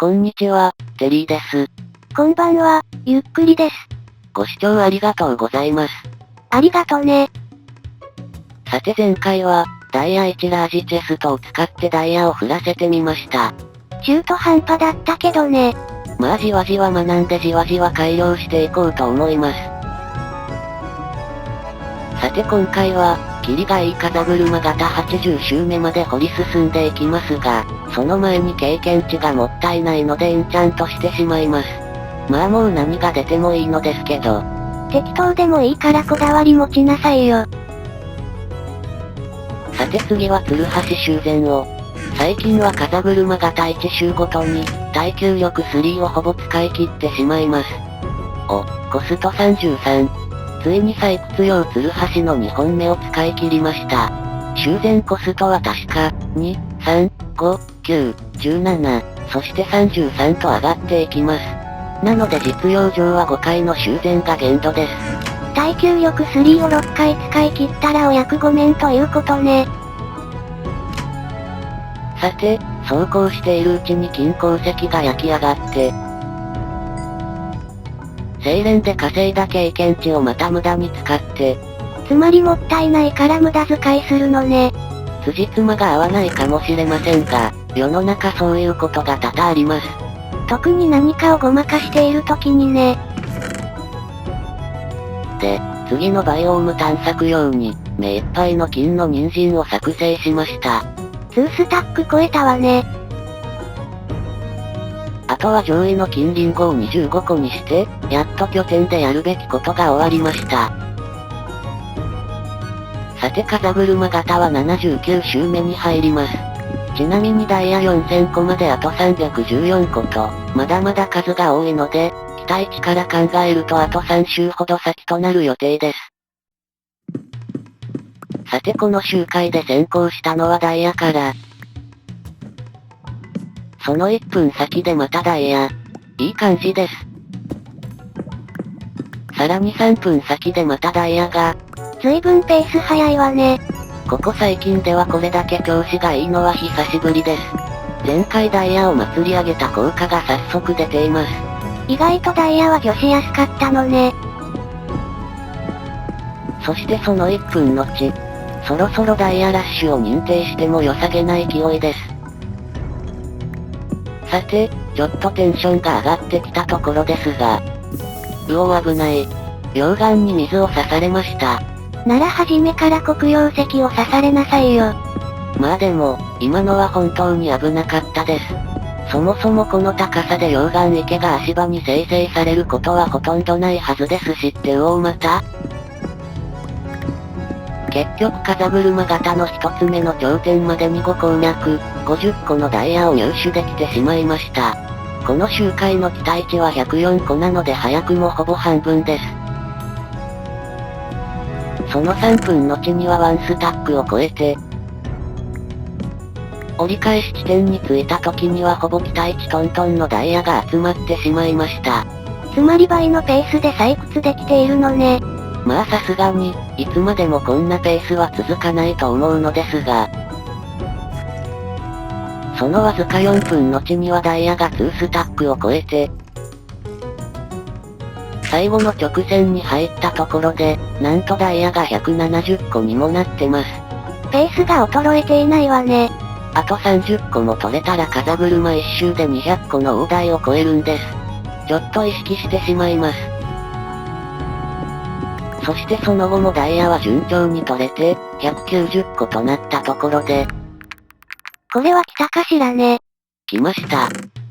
こんにちは、テリーです。こんばんは、ゆっくりです。ご視聴ありがとうございます。ありがとね。さて前回は、ダイヤ1ラージチェストを使ってダイヤを振らせてみました。中途半端だったけどね。まあじわじわ学んでじわじわ改良していこうと思います。さて今回は、キリがいい風車型80周目まで掘り進んでいきますが、その前に経験値がもったいないのでエンチャントしてしまいます。まあもう何が出てもいいのですけど。適当でもいいからこだわり持ちなさいよ。さて次は鶴橋修繕を。最近は風車型1周ごとに、耐久力3をほぼ使い切ってしまいます。コスト33。ついに採掘用鶴橋の2本目を使い切りました。修繕コストは確か、2、3、5、9、17、そして33と上がっていきます。なので実用上は5回の修繕が限度です。耐久力3を6回使い切ったらお役御免ということね。さて、そうこうしているうちに金鉱石が焼き上がって、精錬で稼いだ経験値をまた無駄に使って、つまりもったいないから無駄遣いするのね。辻褄が合わないかもしれませんが、世の中そういうことが多々あります。特に何かをごまかしている時にね。で、次のバイオーム探索用に、目いっぱいの金の人参を作成しました。2スタック超えたわね。あとは上位の金リンゴを25個にして、やっと拠点でやるべきことが終わりました。さて風車型は79周目に入ります。ちなみにダイヤ4000個まであと314個と、まだまだ数が多いので、期待値から考えるとあと3周ほど先となる予定です。さてこの周回で先行したのはダイヤから。その1分先でまたダイヤ。いい感じです。さらに3分先でまたダイヤが。随分ペース早いわね。ここ最近ではこれだけ調子がいいのは久しぶりです。前回ダイヤを祭り上げた効果が早速出ています。意外とダイヤは御しやすかったのね。そしてその1分後、そろそろダイヤラッシュを認定しても良さげな勢いです。さて、ちょっとテンションが上がってきたところですが。危ない。溶岩に水を刺されました。なら初めから黒曜石を刺されなさいよ。まあでも、今のは本当に危なかったです。そもそもこの高さで溶岩池が足場に生成されることはほとんどないはずですしってまた。結局風車型の一つ目の頂点までに5攻略、50個のダイヤを入手できてしまいました。この周回の期待値は104個なので早くもほぼ半分です。その3分後にはワンスタックを超えて、折り返し地点に着いた時にはほぼ期待値トントンのダイヤが集まってしまいました。つまり倍のペースで採掘できているのね。まあさすがに、いつまでもこんなペースは続かないと思うのですが、そのわずか4分後にはダイヤが2スタックを超えて、最後の直線に入ったところで、なんとダイヤが170個にもなってます。ペースが衰えていないわね。あと30個も取れたら風車一周で200個の大台を超えるんです。ちょっと意識してしまいます。そしてその後もダイヤは順調に取れて、190個となったところで。これは来たかしらね。来ました。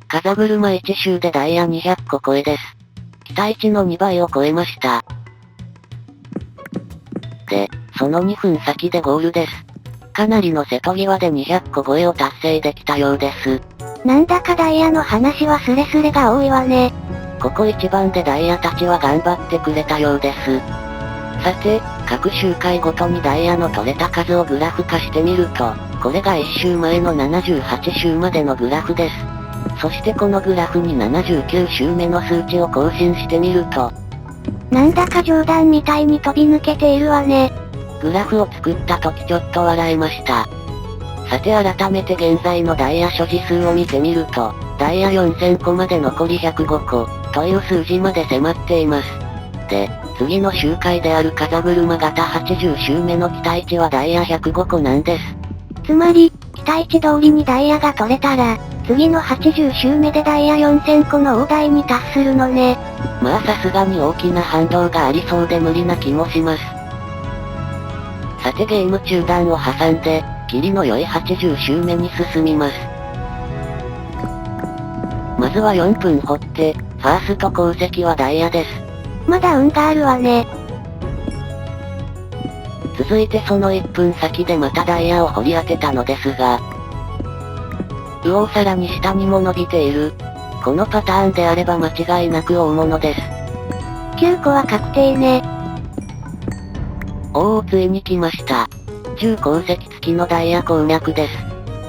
風車1周でダイヤ200個超えです。期待値の2倍を超えました。で、その2分先でゴールです。かなりの瀬戸際で200個超えを達成できたようです。なんだかダイヤの話はスレスレが多いわね。ここ一番でダイヤたちは頑張ってくれたようです。さて、各周回ごとにダイヤの取れた数をグラフ化してみると、これが1周前の78周までのグラフです。そしてこのグラフに79周目の数値を更新してみると、なんだか冗談みたいに飛び抜けているわね。グラフを作った時ちょっと笑いました。さて改めて現在のダイヤ所持数を見てみると、ダイヤ4000個まで残り105個、という数字まで迫っています。で、次の周回である風車型80周目の期待値はダイヤ105個なんです。つまり、期待値通りにダイヤが取れたら、次の80周目でダイヤ4000個の大台に達するのね。まあさすがに大きな反動がありそうで無理な気もします。さてゲーム中断を挟んで、キリの良い80周目に進みます。まずは4分掘って、ファースト鉱石はダイヤです。まだ運があるわね。続いてその1分先でまたダイヤを掘り当てたのですが、さらに下にも伸びている。このパターンであれば間違いなく大物です。9個は確定ね。ついに来ました。重鉱石付きのダイヤ鉱脈です。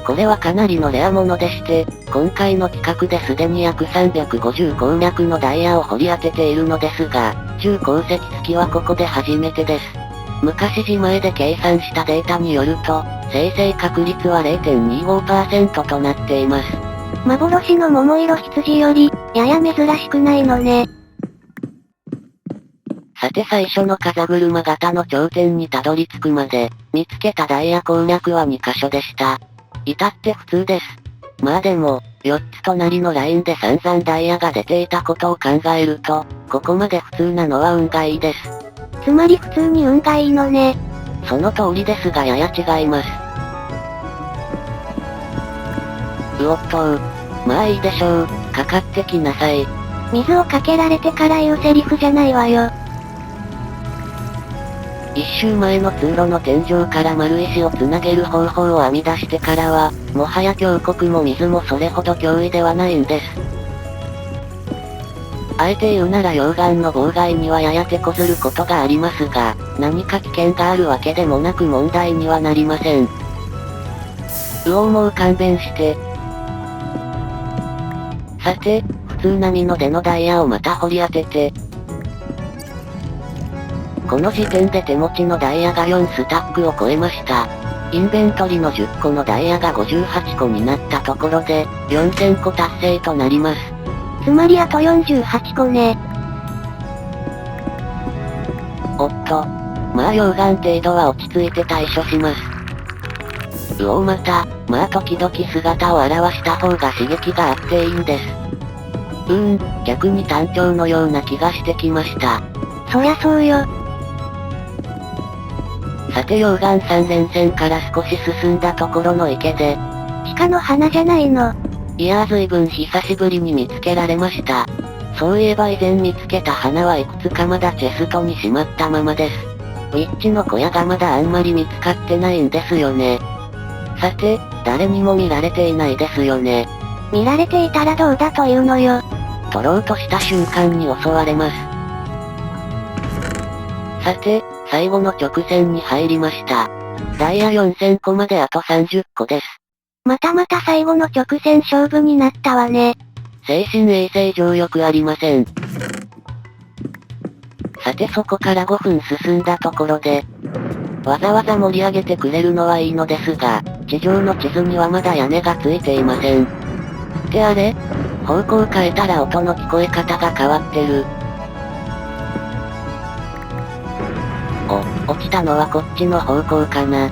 これはかなりのレア物でして、今回の企画ですでに約350鉱脈のダイヤを掘り当てているのですが、重鉱石付きはここで初めてです。昔自前で計算したデータによると、生成確率は 0.25% となっています。幻の桃色羊より、やや珍しくないのね。さて最初の風車型の頂点にたどり着くまで、見つけたダイヤ鉱脈は2箇所でした。至って普通です。まあでも、4つ隣のラインで散々ダイヤが出ていたことを考えると、ここまで普通なのは運がいいです。つまり普通に運がいいのね。その通りですがやや違います。まあいいでしょう、かかってきなさい。水をかけられてから言うセリフじゃないわよ。一周前の通路の天井から丸石をつなげる方法を編み出してからは、もはや峡谷も水もそれほど脅威ではないんです。あえて言うなら溶岩の妨害にはやや手こずることがありますが、何か危険があるわけでもなく問題にはなりません。もう勘弁して。さて、普通並みの出のダイヤをまた掘り当てて、この時点で手持ちのダイヤが4スタックを超えました。インベントリの10個のダイヤが58個になったところで、4000個達成となります。つまりあと48個ね。まあ溶岩程度は落ち着いて対処します。まあ時々姿を現した方が刺激があっていいんです。逆に単調のような気がしてきました。そりゃそうよ。さて溶岩3連線から少し進んだところの池で、鹿の花じゃないの。いやー随分久しぶりに見つけられました。そういえば以前見つけた花はいくつかまだチェストにしまったままです。ウィッチの小屋がまだあんまり見つかってないんですよね。さて、誰にも見られていないですよね。見られていたらどうだというのよ。取ろうとした瞬間に襲われます。さて、最後の直線に入りました。ダイヤ4000個まであと30個です。また最後の直線勝負になったわね。精神衛生上良くありません。さてそこから5分進んだところで、わざわざ盛り上げてくれるのはいいのですが、地上の地図にはまだ屋根がついていません。ってあれ？方向変えたら音の聞こえ方が変わってる。落ちたのはこっちの方向かな。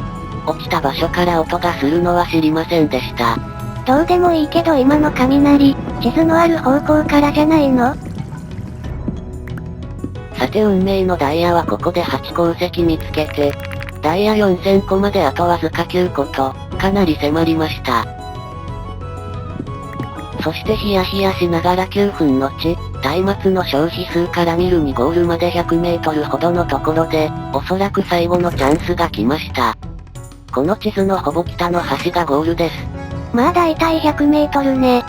落ちた場所から音がするのは知りませんでした。どうでもいいけど今の雷、地図のある方向からじゃないの？さて運命のダイヤはここで8鉱石見つけて、ダイヤ4000個まであとわずか9個と、かなり迫りました。そしてヒヤヒヤしながら9分後、松明の消費数から見るにゴールまで100メートルほどのところで、おそらく最後のチャンスが来ました。この地図のほぼ北の端がゴールです。まあだいたい100メートルね。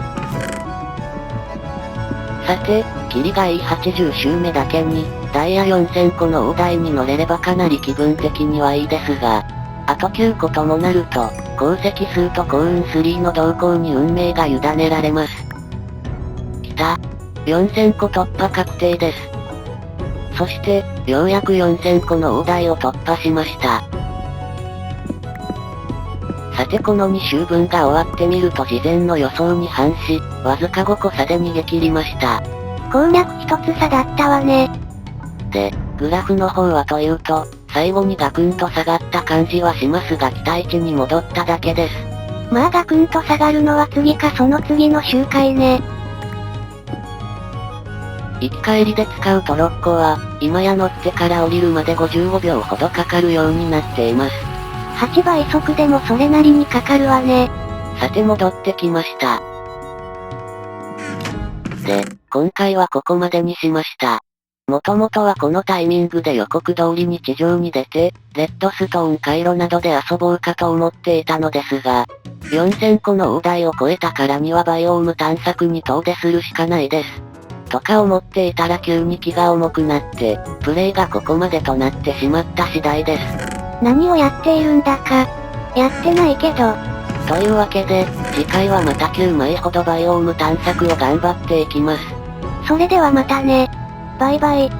さて、キリがいい80周目だけに、ダイヤ4000個の大台に乗れればかなり気分的にはいいですが、あと9個ともなると、鉱石数と幸運3の動向に運命が委ねられます。きた。4000個突破確定です。そして、ようやく4000個の大台を突破しました。さてこの2周分が終わってみると事前の予想に反し、わずか5個差で逃げ切りました。攻略一つ差だったわね。で、グラフの方はというと、最後にガクンと下がった感じはしますが期待値に戻っただけです。まあガクンと下がるのは次かその次の周回ね。行き帰りで使うトロッコは、今や乗ってから降りるまで55秒ほどかかるようになっています。8倍速でもそれなりにかかるわね。さて戻ってきました。で、今回はここまでにしました。もともとはこのタイミングで予告通りに地上に出て、レッドストーン回路などで遊ぼうかと思っていたのですが、4000個の大台を超えたからにはバイオーム探索に遠出するしかないです。とか思っていたら急に気が重くなって、プレイがここまでとなってしまった次第です。何をやっているんだか。やってないけど。というわけで、次回はまた9枚ほどバイオーム探索を頑張っていきます。それではまたね。バイバイ。